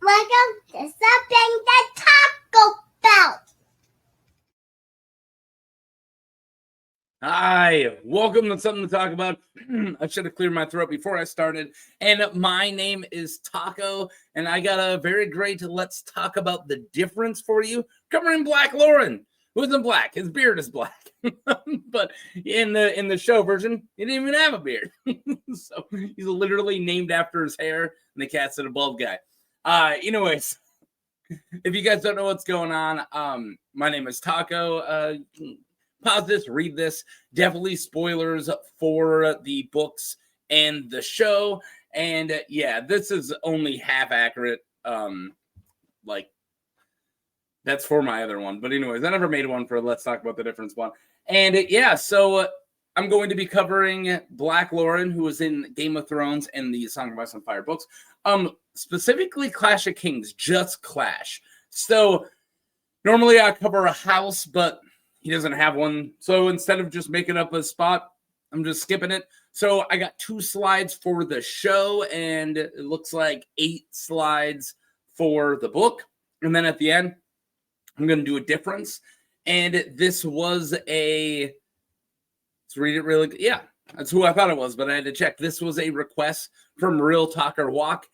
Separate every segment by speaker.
Speaker 1: Welcome to something to talk about.
Speaker 2: Hi, welcome to Something to Talk About. I should have cleared my throat before I started. And my name is Taco, and I got a very great Let's Talk About the Difference for you, covering Black Lorren, who isn't black. His beard is black. But in the show version, he didn't even have a beard. So he's literally named after his hair, and they cast it a bald guy. Anyways, if you guys don't know what's going on, my name is Taco. Pause this, read this. Definitely spoilers for the books and the show. And yeah, this is only half accurate. That's for my other one. But anyways, I never made one for Let's Talk About the Difference one. And so I'm going to be covering Black Lorren, who was in Game of Thrones and the Song of Ice and Fire books. Specifically Clash of Kings, just Clash. So normally I cover a house, but he doesn't have one. So instead of just making up a spot, I'm just skipping it. So I got 2 slides for the show, and it looks like 8 slides for the book. And then at the end, I'm going to do a difference. And this was let's read it really. Yeah, that's who I thought it was, but I had to check. This was a request from Real Talker Walk.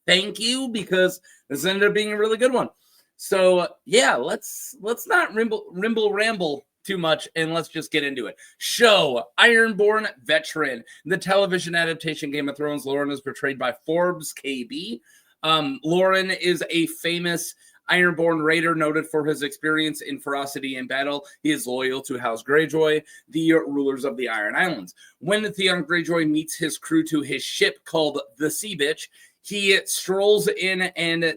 Speaker 2: Thank you, because this ended up being a really good one. So yeah, let's not ramble too much, and let's just get into it. Show, Ironborn veteran. The television adaptation Game of Thrones, Lorren is portrayed by Forbes KB. Lorren is a famous Ironborn raider noted for his experience in ferocity in battle. He is loyal to House Greyjoy, the rulers of the Iron Islands. When Theon Greyjoy meets his crew to his ship called the Sea Bitch, he strolls in and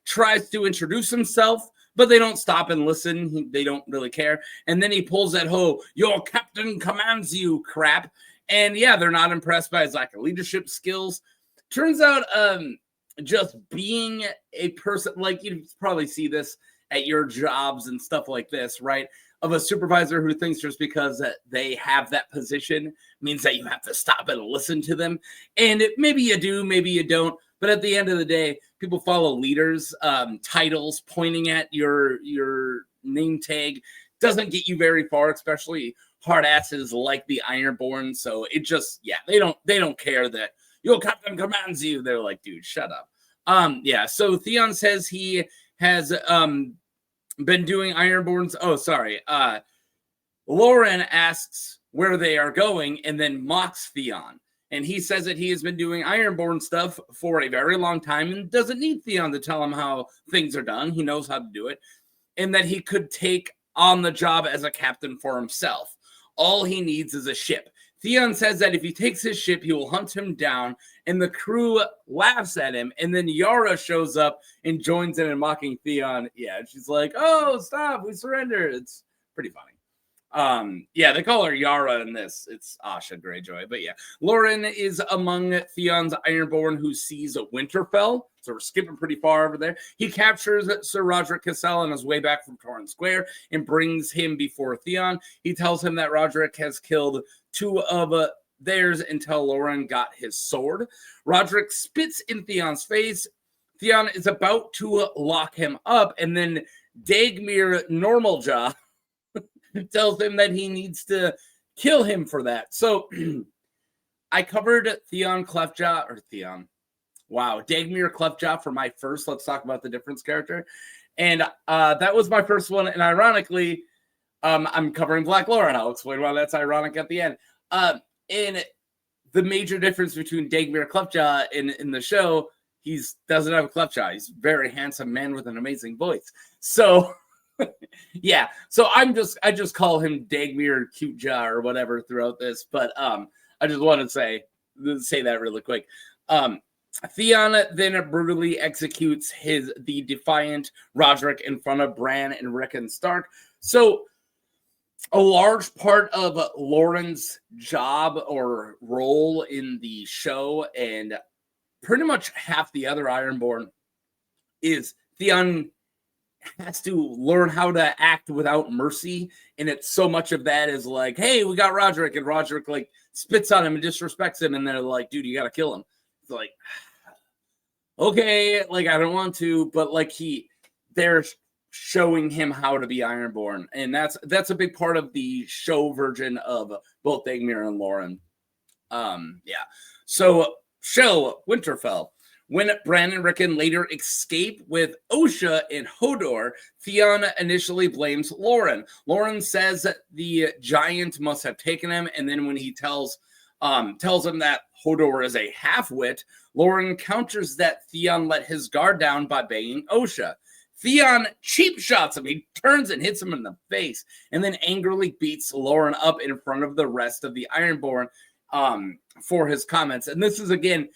Speaker 2: tries to introduce himself, but they don't stop and listen. They don't really care. And then he pulls that whole, "Your captain commands you" crap. And yeah, they're not impressed by his lack of leadership skills. Turns out just being a person, like you probably see this at your jobs and stuff like this, right? Of a supervisor who thinks just because they have that position means that you have to stop and listen to them. And maybe you do, maybe you don't. But at the end of the day, people follow leaders. Titles pointing at your name tag doesn't get you very far, especially hard asses like the Ironborn. So it just, yeah, they don't care that your captain commands you. They're like, dude, shut up. So Theon says he has been doing Ironborns. Oh, sorry. Lorren asks where they are going and then mocks Theon. And he says that he has been doing Ironborn stuff for a very long time and doesn't need Theon to tell him how things are done. He knows how to do it. And that he could take on the job as a captain for himself. All he needs is a ship. Theon says that if he takes his ship, he will hunt him down. And the crew laughs at him. And then Yara shows up and joins in and mocking Theon. Yeah, she's like, "Oh, stop, we surrender." It's pretty funny. They call her Yara in this. It's Asha Greyjoy. But yeah, Lorren is among Theon's Ironborn who sees Winterfell. So we're skipping pretty far over there. He captures Sir Roderick Cassel on his way back from Torrhen Square and brings him before Theon. He tells him that Roderick has killed 2 of theirs until Lorren got his sword. Roderick spits in Theon's face. Theon is about to lock him up, and then Dagmere Normaljaw tells him that he needs to kill him for that. So I covered Dagmere Cleftjaw for my first Let's Talk About the Difference character. And that was my first one. And ironically, I'm covering Black Lorren. I'll explain why that's ironic at the end. And the major difference between Dagmere Cleftjaw in the show, he doesn't have a Cleftjaw. He's a very handsome man with an amazing voice. So yeah, so I just call him Dagmere Cute Jaw or whatever throughout this, but I just want to say that really quick. Theon then brutally executes the defiant Roderick in front of Bran and Rickon Stark. So a large part of Lorren's job or role in the show, and pretty much half the other Ironborn, is Theon has to learn how to act without mercy. And it's so much of that is like, hey, we got Roderick, and Roderick like spits on him and disrespects him, and they're like, dude, you gotta kill him. It's like, okay, like I don't want to, but like they're showing him how to be ironborn, and that's a big part of the show version of both Dagmar and Lorren. Yeah. So show Winterfell. When Bran and Rickon later escape with Osha and Hodor, Theon initially blames Lorren. Lorren says that the giant must have taken him, and then when he tells him that Hodor is a half-wit, Lorren counters that Theon let his guard down by banging Osha. Theon cheap shots him. He turns and hits him in the face, and then angrily beats Lorren up in front of the rest of the Ironborn for his comments. And this is, again,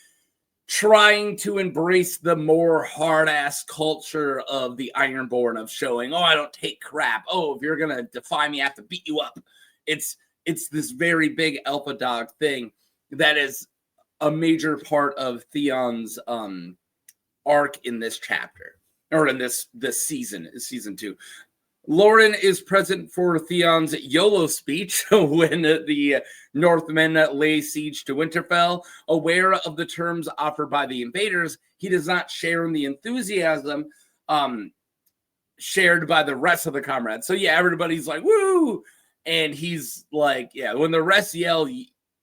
Speaker 2: trying to embrace the more hard-ass culture of the Ironborn of showing, oh, I don't take crap. Oh, if you're going to defy me, I have to beat you up. It's this very big alpha dog thing that is a major part of Theon's arc in this chapter, or in this season, season 2. Lorren is present for Theon's YOLO speech when the Northmen lay siege to Winterfell. Aware of the terms offered by the invaders, he does not share in the enthusiasm shared by the rest of the comrades. So yeah, everybody's like, woo! And he's like, yeah, when the rest yell,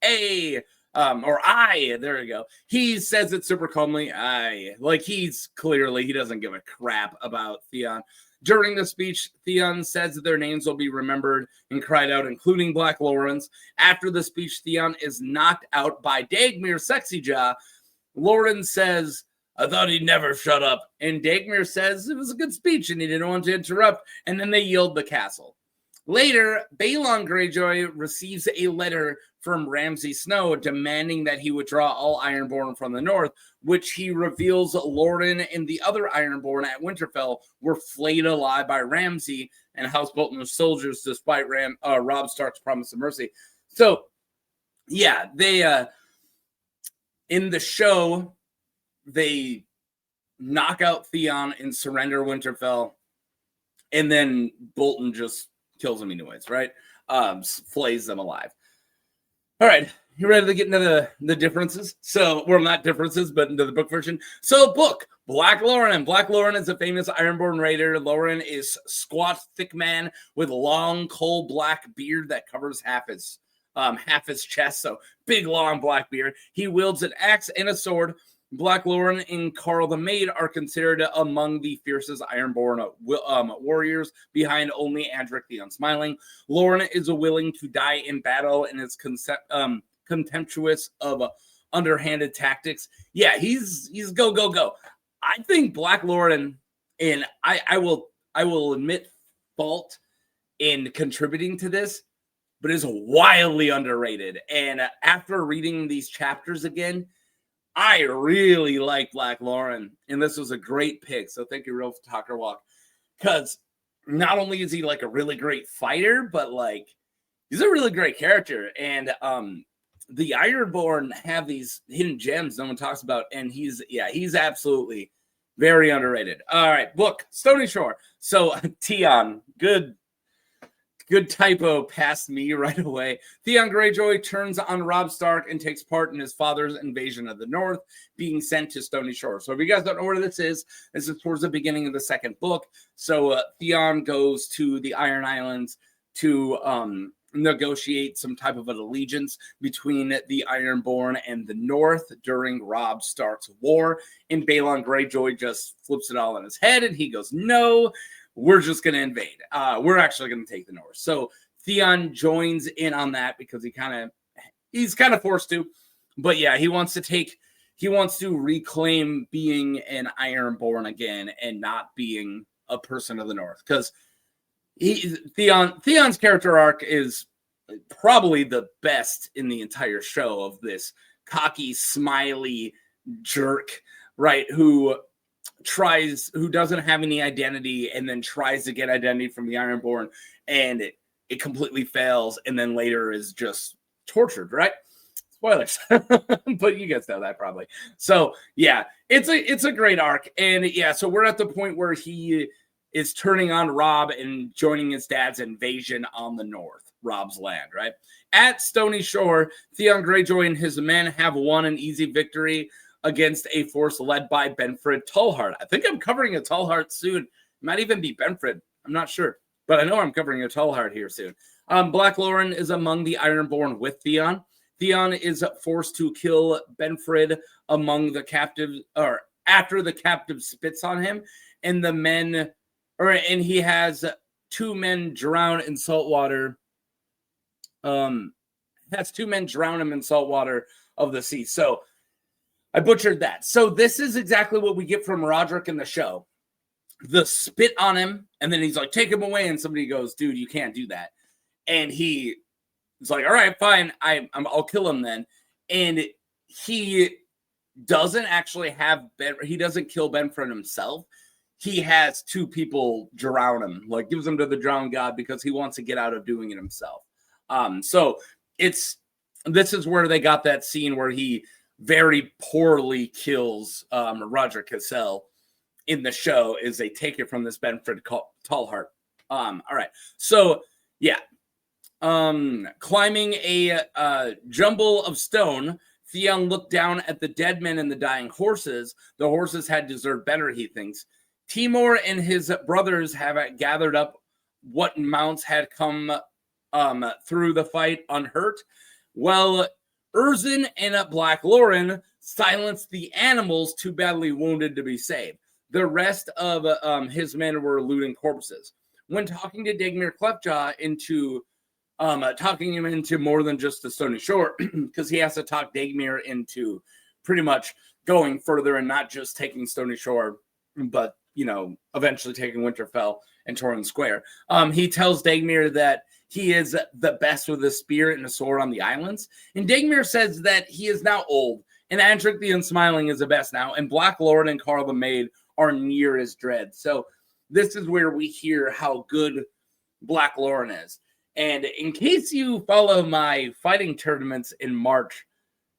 Speaker 2: A, or I, there you go. He says it super calmly, I. Like he doesn't give a crap about Theon. During the speech, Theon says that their names will be remembered and cried out, including Black Lorren's. After the speech, Theon is knocked out by Dagmar Sexy Jaw. Lorren says, I thought he'd never shut up. And Dagmar says it was a good speech and he didn't want to interrupt. And then they yield the castle. Later, Balon Greyjoy receives a letter from Ramsay Snow demanding that he withdraw all Ironborn from the north, which he reveals Lorren and the other Ironborn at Winterfell were flayed alive by Ramsay and House Bolton's soldiers despite Robb Stark's promise of mercy. So, yeah, they in the show, they knock out Theon and surrender Winterfell, and then Bolton just kills them anyways, right? Flays them alive. All right, you ready to get into the differences? So, well, not differences, but into the book version. So, book, Black Lorren. Black Lorren is a famous Ironborn raider. Lorren is squat, thick man with long, coal black beard that covers half his chest. So, big, long black beard. He wields an axe and a sword. Black Lorren and Qarl the Maid are considered among the fiercest Ironborn warriors, behind only Andrik the Unsmiling. Lorren is willing to die in battle and is contemptuous of underhanded tactics. Yeah, he's go, go, go. I think Black Lorren, and I will admit fault in contributing to this, but is wildly underrated. And after reading these chapters again, I really like Black Lorren, and this was a great pick. So thank you, Real Talker Walk, because not only is he like a really great fighter, but like he's a really great character. And the Ironborn have these hidden gems no one talks about, and he's absolutely very underrated. All right, book Stony Shore. So Theon, good typo past me right away. Theon Greyjoy turns on Robb Stark and takes part in his father's invasion of the North, being sent to Stony Shore. So if you guys don't know where this is towards the beginning of the second book. So Theon goes to the Iron Islands to negotiate some type of an allegiance between the Ironborn and the North during Robb Stark's war. And Balon Greyjoy just flips it all on his head, and he goes, no, we're just going to invade. We're actually going to take the North. So Theon joins in on that because he's kind of forced to. But yeah, he wants to reclaim being an Ironborn again and not being a person of the North. Because Theon's character arc is probably the best in the entire show, of this cocky, smiley jerk, right, who doesn't have any identity and then tries to get identity from the Ironborn, and it completely fails, and then later is just tortured, right? Spoilers. But you guys know that probably. So yeah, it's a great arc. And yeah, so we're at the point where he is turning on Robb and joining his dad's invasion on the North, Robb's land, right? At Stony Shore, Theon Greyjoy and his men have won an easy victory. against a force led by Benfred Tallheart. I think I'm covering a Tallheart soon. It might even be Benfred. I'm not sure. But I know I'm covering a Tallheart here soon. Black Lorren is among the Ironborn with Theon. Theon is forced to kill Benfred among the captives, or after the captive spits on him, and he has 2 men drown in salt water. Has 2 men drown him in salt water of the sea. So I butchered that. So this is exactly what we get from Roderick in the show. The spit on him, and then he's like, take him away, and somebody goes, dude, you can't do that. And he's like, all right, fine, I'll kill him then. And he doesn't actually have he doesn't kill Benfred himself. He has 2 people drown him, like gives him to the drowned god because he wants to get out of doing it himself. So this is where they got that scene where he very poorly kills Roderick Cassell in the show, is they take it from this Benfred Tallheart. All right. So yeah. Climbing a jumble of stone, Theon looked down at the dead men and the dying horses. The horses had deserved better, he thinks. Timur and his brothers have gathered up what mounts had come through the fight unhurt. Well, Erzin and Black Lorren silenced the animals too badly wounded to be saved. The rest of his men were looting corpses. When talking to Dagmar Cleftjaw into talking him into more than just the Stony Shore, because he has to talk Dagmar into pretty much going further and not just taking Stony Shore, but, eventually taking Winterfell and Torrhen Square. He tells Dagmar that he is the best with a spear and a sword on the islands. And Dagmar says that he is now old, and Andrik the Unsmiling is the best now, and Black Lorren and Qarl the Maid are near as dread. So this is where we hear how good Black Lorren is. And in case you follow my fighting tournaments in March,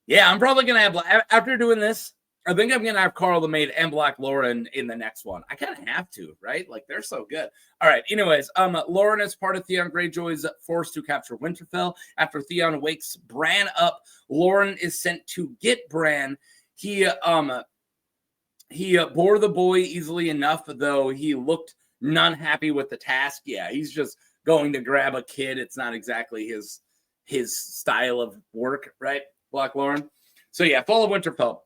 Speaker 2: yeah, I'm probably going to have, after doing this, I think I'm going to have Qarl the Maid and Black Lorren in the next one. I kind of have to, right? Like, they're so good. All right, anyways, Lorren is part of Theon Greyjoy's force to capture Winterfell. After Theon wakes Bran up, Lorren is sent to get Bran. He bore the boy easily enough, though he looked none happy with the task. Yeah, he's just going to grab a kid. It's not exactly his style of work, right, Black Lorren? So yeah, fall of Winterfell.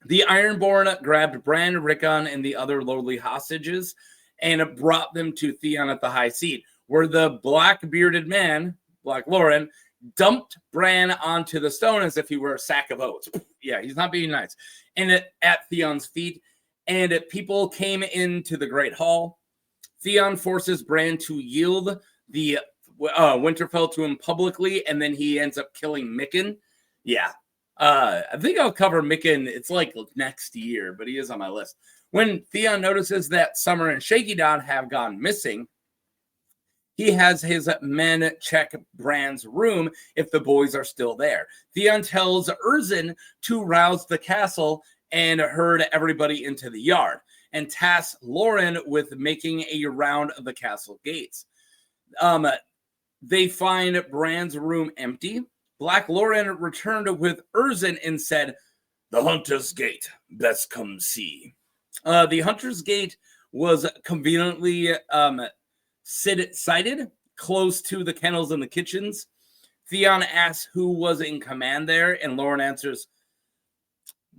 Speaker 2: The Ironborn grabbed Bran, Rickon, and the other lowly hostages and brought them to Theon at the high seat, where the black-bearded man, Black Lorren, dumped Bran onto the stone as if he were a sack of oats. Yeah, he's not being nice. And at Theon's feet, and people came into the Great Hall. Theon forces Bran to yield the Winterfell to him publicly, and then he ends up killing Mikken. Yeah. I think I'll cover Mikken. It's like next year, but he is on my list. When Theon notices that Summer and Shaky Dot have gone missing, he has his men check Bran's room if the boys are still there. Theon tells Erzin to rouse the castle and herd everybody into the yard, and tasks Lorren with making a round of the castle gates. They find Bran's room empty. Black Lorren returned with Erzin and said, "The Hunter's Gate, best come see." The Hunter's Gate was conveniently sited close to the kennels and the kitchens. Theon asks who was in command there, and Lorren answers,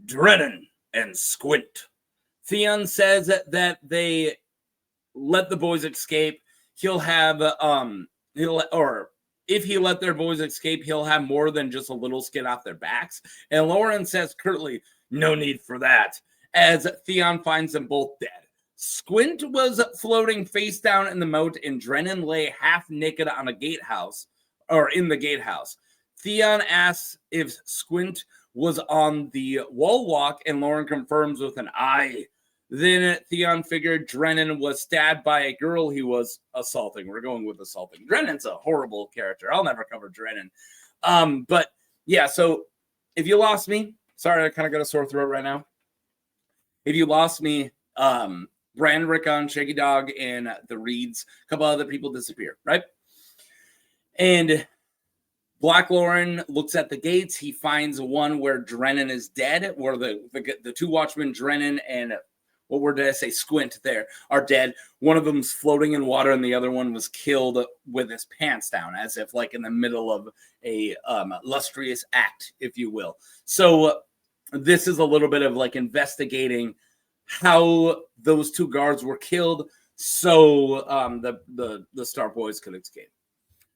Speaker 2: "Drennan and Squint." Theon says that they let the boys escape. He'll have if he let their boys escape, he'll have more than just a little skin off their backs. And Lorren says curtly, "No need for that," as Theon finds them both dead. Squint was floating face down in the moat, and Drennan lay half naked on a gatehouse, or in the gatehouse. Theon asks if Squint was on the wall walk, and Lorren confirms with an eye. Then Theon figured Drennan was stabbed by a girl he was assaulting. We're going with assaulting. Drennan's a horrible character. I'll never cover Drennan. But yeah, so if you lost me, sorry, I kind of got a sore throat right now. If you lost me, Bran, Rickon, Shaky Dog, and the Reeds, a couple other people disappear, right? And Black Lorren looks at the gates. He finds one where Drennan is dead, where the two watchmen, Drennan and what word did I say? Squint there are dead. One of them's floating in water, and the other one was killed with his pants down, as if like in the middle of a lustrous act, if you will. So this is a little bit of like investigating how those two guards were killed, so the Stark boys could escape.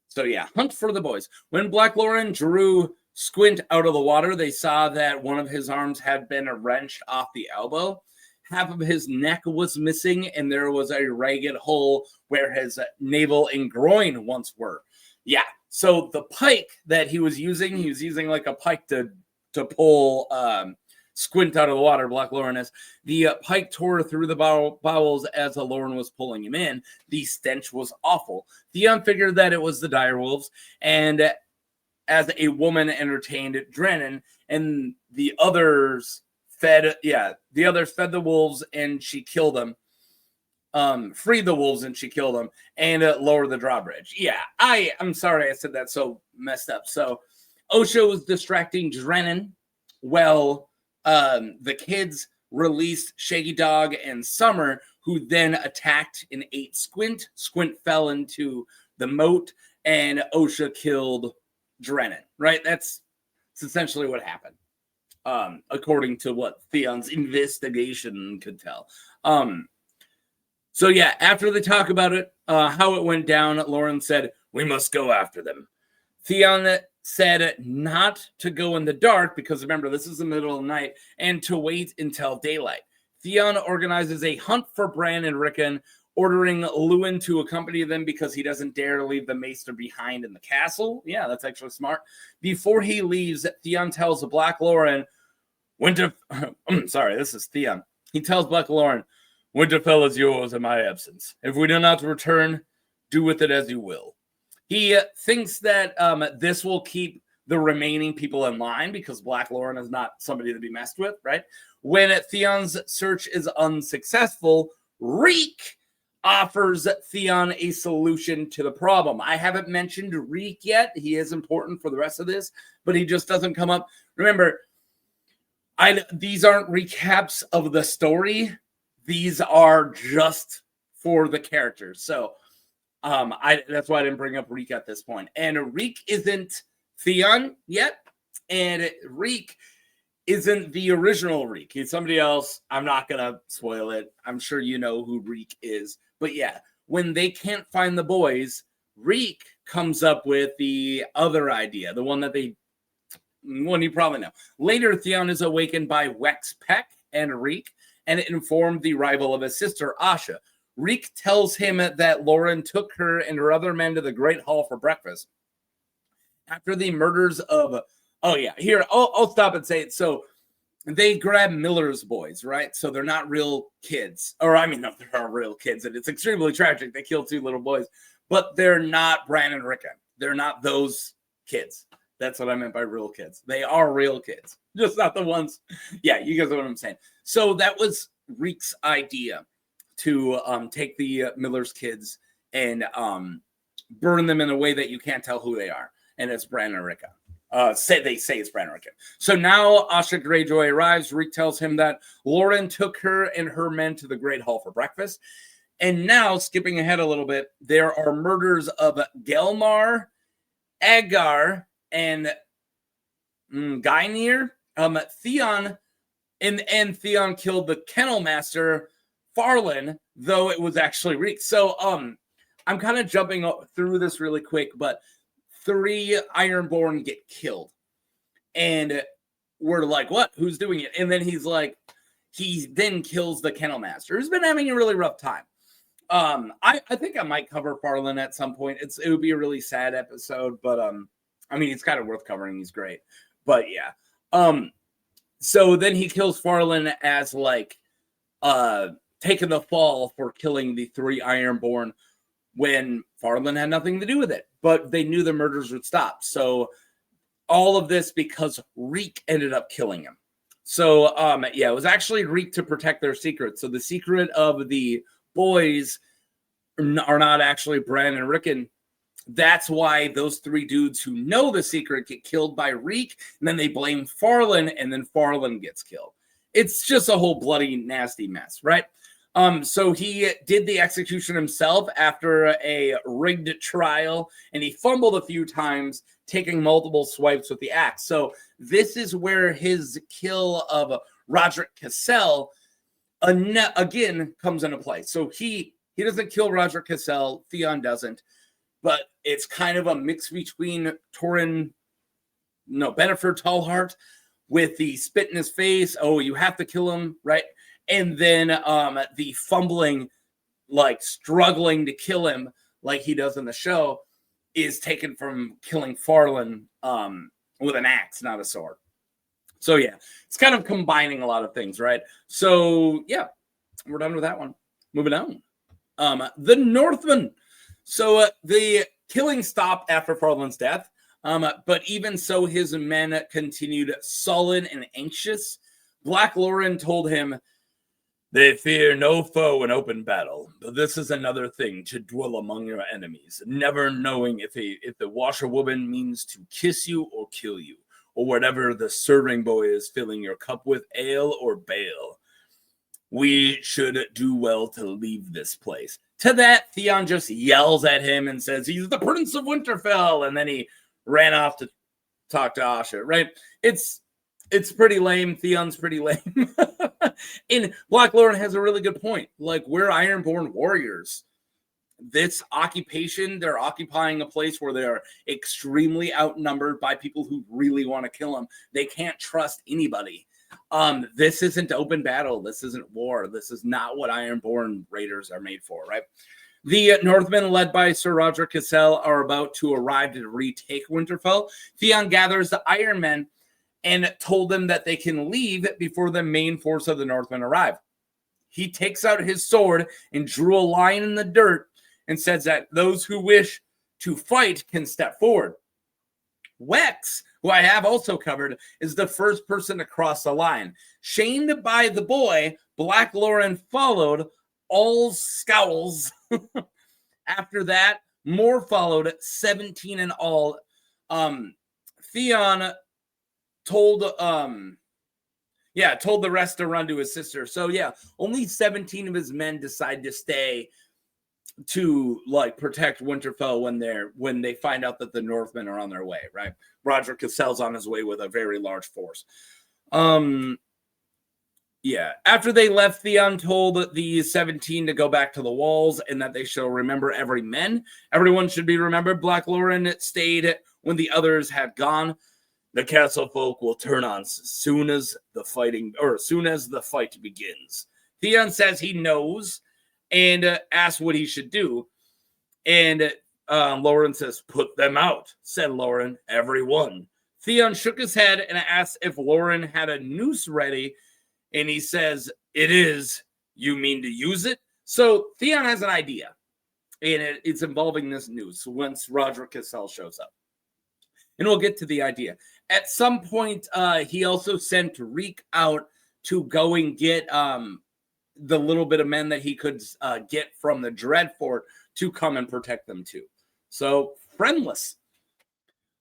Speaker 2: So yeah, hunt for the boys. When Black Lorren drew Squint out of the water, they saw that one of his arms had been wrenched off the elbow. Half of his neck was missing, and there was a ragged hole where his navel and groin once were. Yeah, so the pike that he was using like a pike to pull Squint out of the water, Black Lorren is. The pike tore through the bowels as the Lorren was pulling him in. The stench was awful. Theon figured that it was the direwolves, and as a woman entertained Drennan, and the others fed the wolves, and she killed them. Freed the wolves, and she killed them, and lowered the drawbridge. Yeah, I'm sorry I said that so messed up. So Osha was distracting Drennan. Well, the kids released Shaggy Dog and Summer, who then attacked and ate Squint. Squint fell into the moat, and Osha killed Drennan. Right? That's essentially what happened, according to what Theon's investigation could tell. So yeah, after they talk about it, how it went down, Lorren said, "We must go after them." Theon said not to go in the dark, because remember, this is the middle of the night, and to wait until daylight. Theon organizes a hunt for Bran and Rickon, ordering Lewin to accompany them because he doesn't dare to leave the maester behind in the castle. Yeah, that's actually smart. Before he leaves, Theon tells the Black Lorren, this is Theon. He tells Black Lorren, "Winterfell is yours in my absence. If we do not return, do with it as you will." He thinks that this will keep the remaining people in line, because Black Lorren is not somebody to be messed with, right? When Theon's search is unsuccessful, Reek offers Theon a solution to the problem. I haven't mentioned Reek yet. He is important for the rest of this, but he just doesn't come up. Remember, these aren't recaps of the story. These are just for the characters. So that's why I didn't bring up Reek at this point. And Reek isn't Theon yet, and Reek isn't the original Reek. He's somebody else. I'm not gonna spoil it. I'm sure you know who Reek is. But yeah, when they can't find the boys, Reek comes up with the other idea, the one you probably know. Later, Theon is awakened by Wex Peck and Reek, and it informed the rival of his sister, Asha. Reek tells him that Lorren took her and her other men to the Great Hall for breakfast. After the murders of... Oh, yeah. Here, I'll stop and say it. So they grab Miller's boys, right? So they're not real kids. Or, I mean, no, they're real kids, and it's extremely tragic. They kill two little boys. But they're not Bran and Rickon. They're not those kids. That's what I meant by real kids. They are real kids. Just not the ones... Yeah, you guys know what I'm saying. So that was Reek's idea, to take the Miller's kids and burn them in a way that you can't tell who they are. And it's Bran and Rickon. They say it's Bran and Rickon. So now Asha Greyjoy arrives. Reek tells him that Lorren took her and her men to the Great Hall for breakfast. And now, skipping ahead a little bit, there are murders of Gelmar, Agar, and Gynir. Theon and Theon killed the Kennel Master, Farland, though it was actually Reek. So I'm kind of jumping through this really quick, but 3 Ironborn get killed. And we're like, what? Who's doing it? And then he's like, he then kills the Kennel Master, who's been having a really rough time. I think I might cover Farland at some point. It would be a really sad episode, but I mean, it's kind of worth covering. He's great. But yeah. So then he kills Farland as like taking the fall for killing the 3 Ironborn when Farland had nothing to do with it. But they knew the murders would stop. So all of this because Reek ended up killing him. So yeah, it was actually Reek to protect their secret. So the secret of the boys are not actually Bran and Rickon. That's why those 3 dudes who know the secret get killed by Reek, and then they blame Farland, and then Farland gets killed. It's just a whole bloody nasty mess, right? So he did the execution himself after a rigged trial, and he fumbled a few times, taking multiple swipes with the axe. So this is where his kill of Roderick Cassel again comes into play. So he doesn't kill Roderick Cassel, Theon doesn't, but it's kind of a mix between Bennifer Tallheart with the spit in his face. Oh, you have to kill him, right? And then the fumbling, like struggling to kill him like he does in the show, is taken from killing Farland with an axe, not a sword. So yeah, it's kind of combining a lot of things, right? So yeah, we're done with that one. Moving on. The Northmen. So the killing stopped after Farland's death, but even so, his men continued sullen and anxious. Black Lorren told him, "They fear no foe in open battle, but this is another thing to dwell among your enemies, never knowing if the washerwoman means to kiss you or kill you, or whatever the serving boy is filling your cup with, ale or bale. We should do well to leave this place." To that, Theon just yells at him and says, "He's the Prince of Winterfell," and then he ran off to talk to Asha, right? It's pretty lame. Theon's pretty lame. And Black Lorren has a really good point. Like, we're ironborn warriors. This occupation, they're occupying a place where they are extremely outnumbered by people who really want to kill them. They can't trust anybody. This isn't open battle. This isn't war. This is not what ironborn raiders are made for, right? The Northmen, led by Sir Roderick Cassel, are about to arrive to retake Winterfell. Theon gathers the Iron Men and told them that they can leave before the main force of the Northmen arrive. He takes out his sword and drew a line in the dirt and says that those who wish to fight can step forward. Wex, who I have also covered, is the first person to cross the line. Shamed by the boy, Black Lorren followed, all scowls. After that, more followed, 17 in all. Theon told the rest to run to his sister. So yeah, only 17 of his men decide to stay to like protect Winterfell when they find out that the Northmen are on their way, right? Roderick Cassel's on his way with a very large force. After they left, Theon told the 17 to go back to the walls and that they shall remember everyone should be remembered. Black Lorren stayed when the others had gone. The castle folk will turn on as soon as the fight begins. Theon says he knows and asks what he should do. And Lorren says, "Put them out," said Lorren, "everyone." Theon shook his head and asked if Lorren had a noose ready. And he says, "It is. You mean to use it?" So Theon has an idea. And it's involving this noose once Roderick Cassel shows up. And we'll get to the idea. At some point, he also sent Reek out to go and get the little bit of men that he could get from the Dreadfort to come and protect them too. So, Friendless.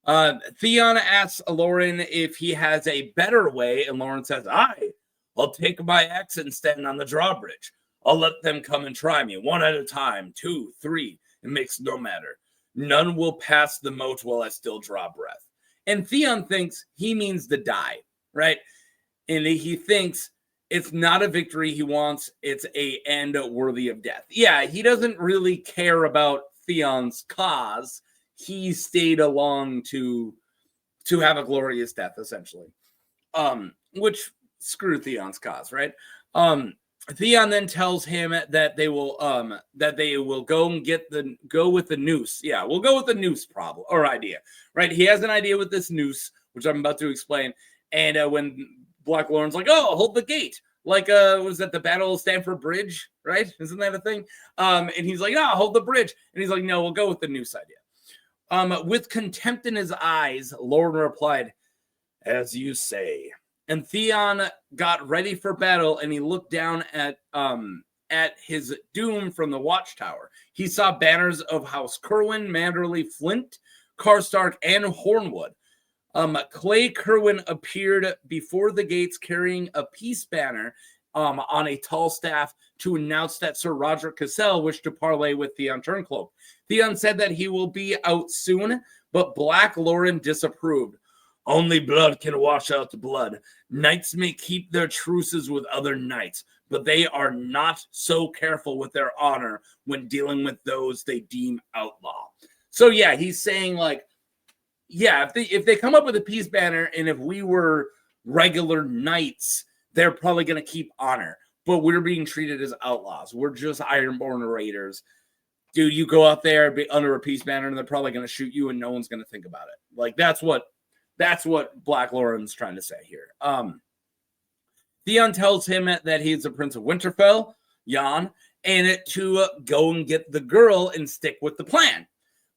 Speaker 2: Theon asks Lorren if he has a better way, and Lorren says, I'll take my axe and stand on the drawbridge. I'll let them come and try me, one at a time, 2, 3. It makes no matter. None will pass the moat while I still draw breath. And Theon thinks he means to die, right? And he thinks it's not a victory he wants. It's a end worthy of death. Yeah, he doesn't really care about Theon's cause. He stayed along to have a glorious death, essentially. Which screw Theon's cause, right? Theon then tells him that they will go with the noose. Yeah, we'll go with the noose problem or idea, right? He has an idea with this noose, which I'm about to explain. And when Black Lorren's like, "Oh, hold the gate," like was that the Battle of Stamford Bridge, right? Isn't that a thing? And he's like, "No, hold the bridge," and he's like, "No, we'll go with the noose idea." With contempt in his eyes, Lorren replied, "As you say." And Theon got ready for battle, and he looked down at at his doom from the watchtower. He saw banners of House Cerwyn, Manderley, Flint, Karstark, and Hornwood. Clay Cerwyn appeared before the gates carrying a peace banner on a tall staff to announce that Sir Roderick Cassel wished to parley with Theon Turncloak. Theon said that he will be out soon, but Black Lorren disapproved. Only blood can wash out the blood. Knights may keep their truces with other knights, but they are not so careful with their honor when dealing with those they deem outlaw. So yeah, he's saying like, yeah, if they come up with a peace banner and if we were regular knights, they're probably going to keep honor, but we're being treated as outlaws. We're just ironborn raiders. Dude, you go out there under a peace banner and they're probably going to shoot you and no one's going to think about it. Like that's what Black Lorren's trying to say here. Theon tells him that he's the Prince of Winterfell, Jan, and to go and get the girl and stick with the plan.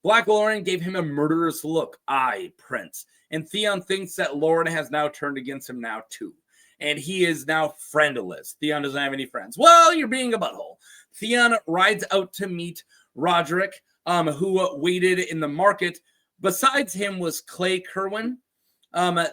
Speaker 2: Black Lorren gave him a murderous look. Aye, Prince. And Theon thinks that Lorren has now turned against him now too. And he is now friendless. Theon doesn't have any friends. Well, you're being a butthole. Theon rides out to meet Roderick, who waited in the market. Besides him was Clay Cerwyn.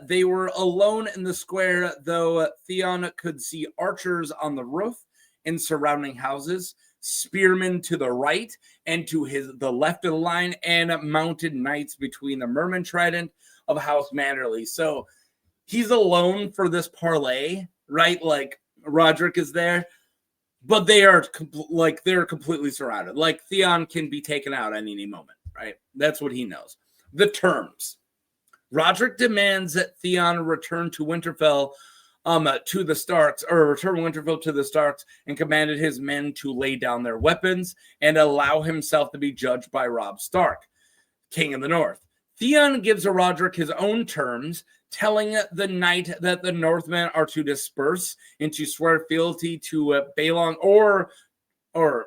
Speaker 2: They were alone in the square, though Theon could see archers on the roof and surrounding houses, spearmen to the right and to the left of the line, and mounted knights between the Merman Trident of House Manderley. So he's alone for this parlay, right? Like Roderick is there, but they're completely surrounded. Like Theon can be taken out at any moment, right? That's what he knows. The terms. Roderick demands that Theon return to Winterfell to the Starks, and commanded his men to lay down their weapons and allow himself to be judged by Robb Stark, King of the North. Theon gives Roderick his own terms, telling the knight that the Northmen are to disperse and to swear fealty to Balon, are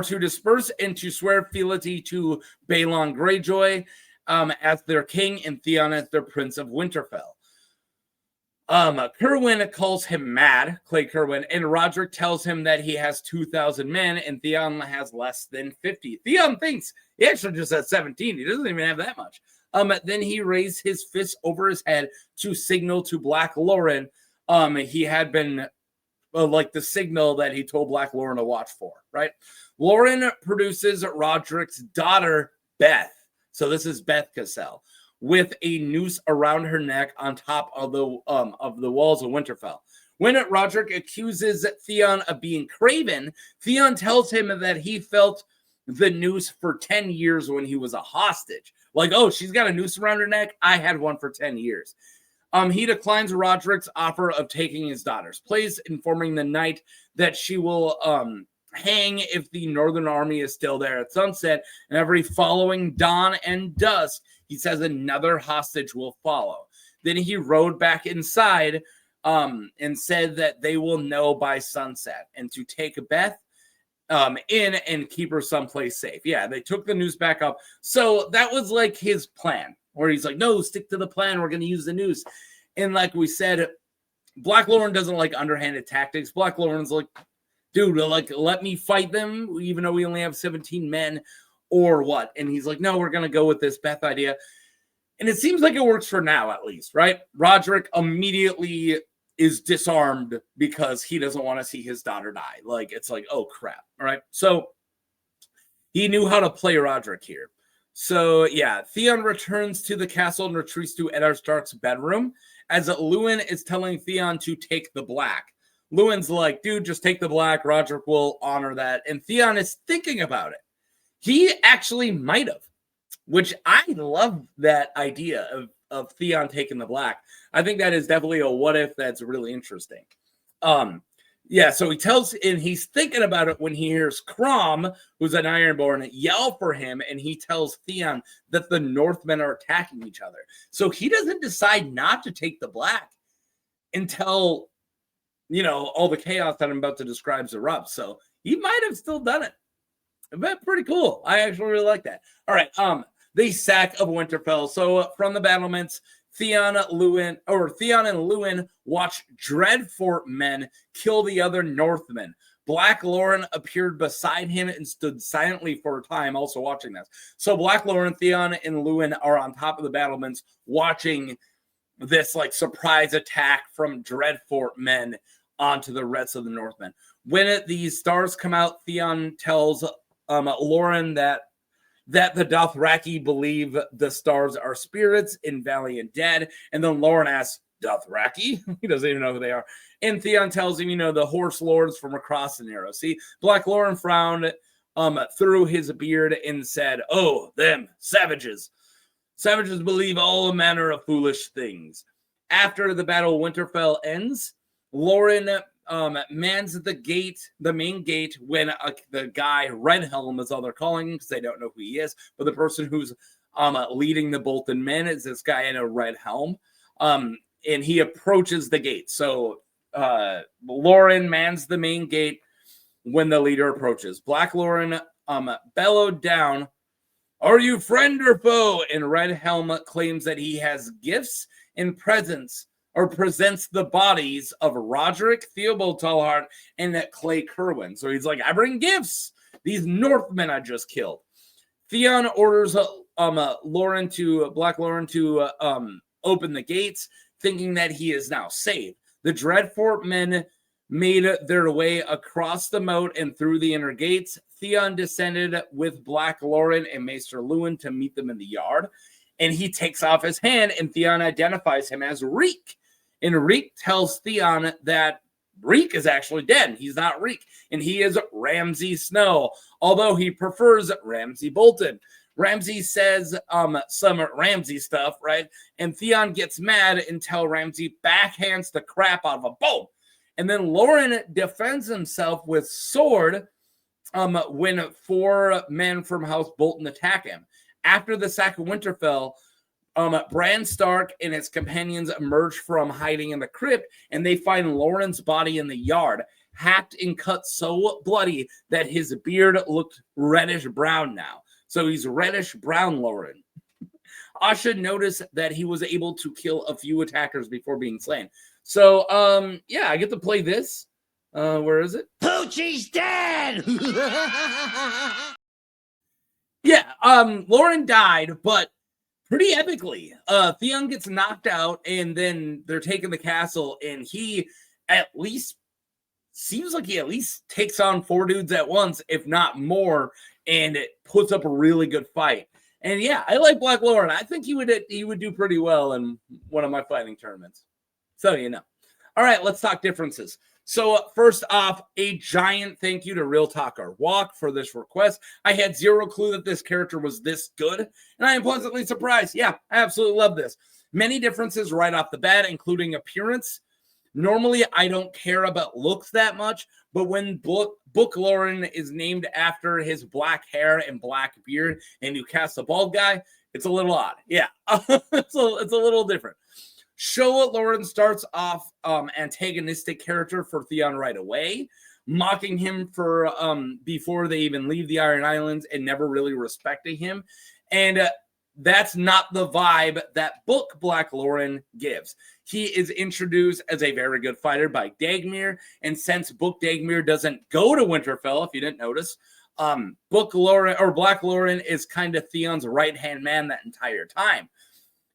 Speaker 2: to disperse and to swear fealty to Balon Greyjoy as their king and Theon as their Prince of Winterfell. Cerwyn calls him mad, Clay Cerwyn, and Roderick tells him that he has 2,000 men and Theon has less than 50. Theon thinks he actually just has 17. He doesn't even have that much. Then he raised his fist over his head to signal to Black Lorren. He had been like the signal that he told Black Lorren to watch for, right? Lorren produces Roderick's daughter, Beth. So this is Beth Cassel, with a noose around her neck on top of the walls of Winterfell. When Roderick accuses Theon of being craven, Theon tells him that he felt the noose for 10 years when he was a hostage. Like, oh, she's got a noose around her neck. I had one for 10 years. He declines Roderick's offer of taking his daughter's place, informing the knight that she will hang if the Northern army is still there at sunset, and every following dawn and dusk, he says another hostage will follow. Then he rode back inside and said that they will know by sunset and to take Beth in and keep her someplace safe. Yeah, they took the news back up. So that was like his plan, where he's like, no, stick to the plan. We're going to use the news. And like we said, Black Lorren doesn't like underhanded tactics. Black Lorren's like, dude, like, let me fight them, even though we only have 17 men, or what? And he's like, no, we're going to go with this Beth idea. And it seems like it works for now, at least, right? Roderick immediately is disarmed because he doesn't want to see his daughter die. Like, it's like, oh, crap, all right? So he knew how to play Roderick here. So, yeah, Theon returns to the castle and retreats to Eddard Stark's bedroom as Luwin is telling Theon to take the black. Luwin's like, dude, just take the black. Roderick will honor that. And Theon is thinking about it. He actually might have, which I love that idea of Theon taking the black. I think that is definitely a what if that's really interesting. Yeah, so he's thinking about it when he hears Crom, who's an Ironborn, yell for him, and he tells Theon that the Northmen are attacking each other. So he doesn't decide not to take the black until, you know, all the chaos that I'm about to describe erupts. So he might have still done it. But pretty cool. I actually really like that. All right, the sack of Winterfell. So from the battlements, Theon and Luwin watch Dreadfort men kill the other Northmen. Black Lorren appeared beside him and stood silently for a time, also watching this. So Black Lorren, Theon, and Lewin are on top of the battlements watching this like surprise attack from Dreadfort men onto the rest of the Northmen. When these stars come out, Theon tells Lorren that the Dothraki believe the stars are spirits in valiant dead. And then Lorren asks, Dothraki? He doesn't even know who they are. And Theon tells him, the horse lords from across the Narrow Sea. Black Lorren frowned through his beard and said, oh, them, savages. Savages believe all manner of foolish things. After the Battle of Winterfell ends, Lorren mans the main gate, when the guy, Redhelm is all they're calling him because they don't know who he is, but the person who's leading the Bolton men is this guy in a red helm, and he approaches the gate. So Lorren mans the main gate when the leader approaches. Black Lorren bellowed down, are you friend or foe? And Redhelm claims that he has gifts and presents the bodies of Roderick, Theobald Tallheart, and Clay Kerwin. So he's like, I bring gifts. These Northmen I just killed. Theon orders Black Lorren to open the gates, thinking that he is now safe. The Dreadfort men made their way across the moat and through the inner gates. Theon descended with Black Lorren and Maester Lewin to meet them in the yard. And he takes off his hand, and Theon identifies him as Reek. And Reek tells Theon that Reek is actually dead. He's not Reek. And he is Ramsay Snow, although he prefers Ramsay Bolton. Ramsay says some Ramsay stuff, right? And Theon gets mad until Ramsay backhands the crap out of a boat. And then Lorren defends himself with sword when 4 men from House Bolton attack him. After the sack of Winterfell, Bran Stark and his companions emerge from hiding in the crypt, and they find Lorren's body in the yard, hacked and cut so bloody that his beard looked reddish-brown now. So he's reddish-brown Lorren. Asha noticed that he was able to kill a few attackers before being slain. So, yeah, I get to play this. Where is it?
Speaker 3: Poochie's dead!
Speaker 2: Yeah, Lorren died, but pretty epically. Theon gets knocked out, and then they're taking the castle, and he seems like he at least takes on 4 dudes at once, if not more, and it puts up a really good fight. And yeah, I like Black Lorren. I think he would do pretty well in one of my fighting tournaments. So All right, let's talk differences. So first off, a giant thank you to Real Talker Walk for this request. I had zero clue that this character was this good, and I am pleasantly surprised. Yeah, I absolutely love this. Many differences right off the bat, including appearance. Normally, I don't care about looks that much, but when Book Lorren is named after his black hair and black beard, and you cast a bald guy, it's a little odd. Yeah, it's a little different. Showa Lorren starts off antagonistic character for Theon right away, mocking him for before they even leave the Iron Islands and never really respecting him. And that's not the vibe that Book Black Lorren gives. He is introduced as a very good fighter by Dagmere, and since Book Dagmere doesn't go to Winterfell, if you didn't notice, Book Lorren or Black Lorren is kind of Theon's right-hand man that entire time.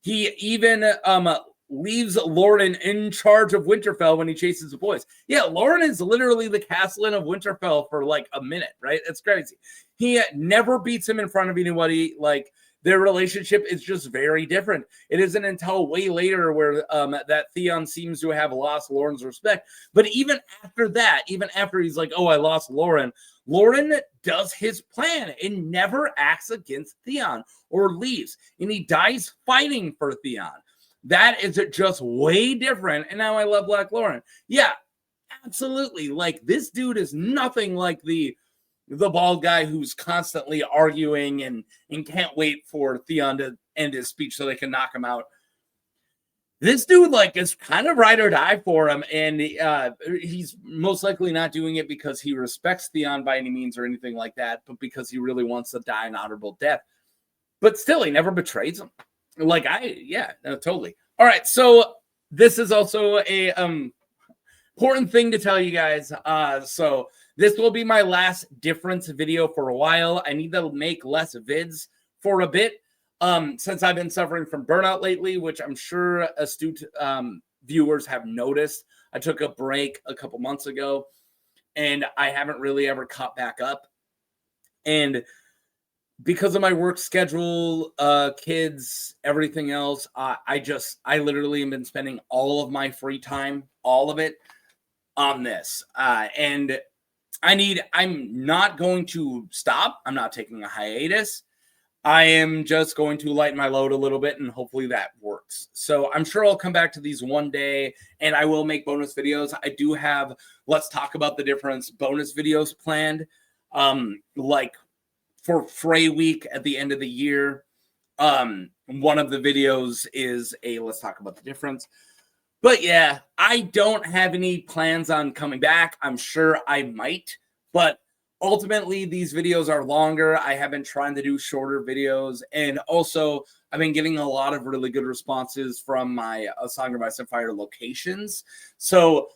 Speaker 2: He even leaves Lorren in charge of Winterfell when he chases the boys. Yeah, Lorren is literally the castellan of Winterfell for like a minute, right? It's crazy. He never beats him in front of anybody. Like, their relationship is just very different. It isn't until way later where that Theon seems to have lost Lorren's respect. But even after that, even after he's like, oh, I lost Lorren, Lorren does his plan and never acts against Theon or leaves. And he dies fighting for Theon. That is just way different. And now I love Black Lorren. Yeah, absolutely. Like, this dude is nothing like the bald guy who's constantly arguing and can't wait for Theon to end his speech so they can knock him out. This dude, like, is kind of ride or die for him, and he's most likely not doing it because he respects Theon by any means or anything like that, but because he really wants to die an honorable death. But still, he never betrays him. Like, totally. All right, so this is also a important thing to tell you guys. So this will be my last difference video for a while. I need to make less vids for a bit since I've been suffering from burnout lately, which I'm sure astute viewers have noticed. I took a break a couple months ago, and I haven't really ever caught back up. And because of my work schedule, kids, everything else, I literally have been spending all of my free time, all of it, on this. And I'm not going to stop. I'm not taking a hiatus. I am just going to lighten my load a little bit, and hopefully that works. So I'm sure I'll come back to these one day, and I will make bonus videos. I do have Let's Talk About the Difference bonus videos planned, like for Frey Week at the end of the year. One of the videos is a Let's Talk About the Difference. But yeah, I don't have any plans on coming back. I'm sure I might, but ultimately, these videos are longer. I have been trying to do shorter videos. And also, I've been getting a lot of really good responses from my A Song of Ice and Fire locations. So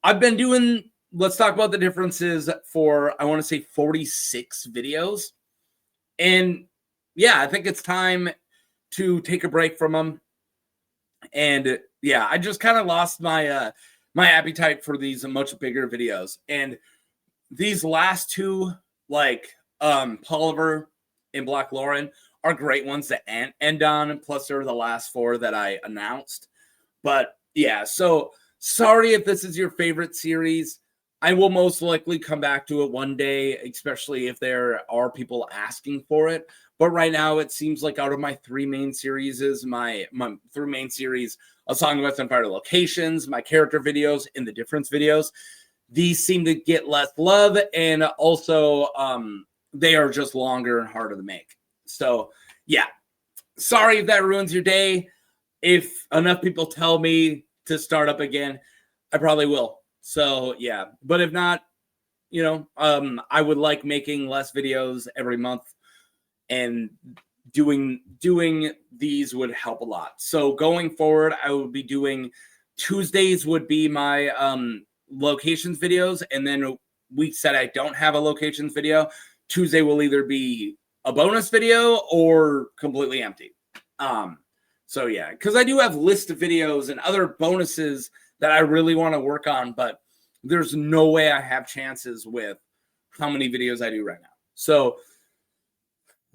Speaker 2: I've been doing Let's Talk About the Differences for, I want to say, 46 videos. And yeah, I think it's time to take a break from them. And yeah, I just kind of lost my my appetite for these much bigger videos. And these last two, like Polliver and Black Lorren, are great ones to end on. Plus, they're the last 4 that I announced. But yeah, so sorry if this is your favorite series. I will most likely come back to it one day, especially if there are people asking for it. But right now, it seems like out of my 3 main series, my 3 main series, A Song of Ice and Fire locations, my character videos, and the difference videos, these seem to get less love, and also they are just longer and harder to make. So, yeah. Sorry if that ruins your day. If enough people tell me to start up again, I probably will. So, yeah. But if not, you know, I would like making less videos every month, and doing these would help a lot. So, going forward, I would be doing Tuesdays would be my locations videos, and then weeks that I don't have a locations video, Tuesday will either be a bonus video or completely empty. So yeah, because I do have list of videos and other bonuses that I really want to work on, but there's no way I have chances with how many videos I do right now. So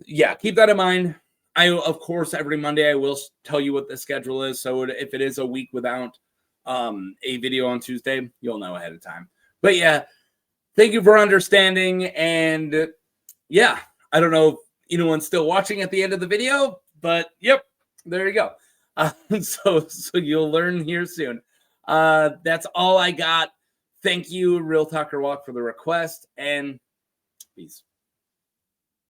Speaker 2: yeah, keep that in mind. Of course, every Monday I will tell you what the schedule is. So if it is a week without a video on Tuesday, you'll know ahead of time. But yeah, thank you for understanding. And yeah, I don't know if anyone's still watching at the end of the video, but yep, there you go. So you'll learn here soon. That's all I got. Thank you, Real Talker Walk, for the request, and peace.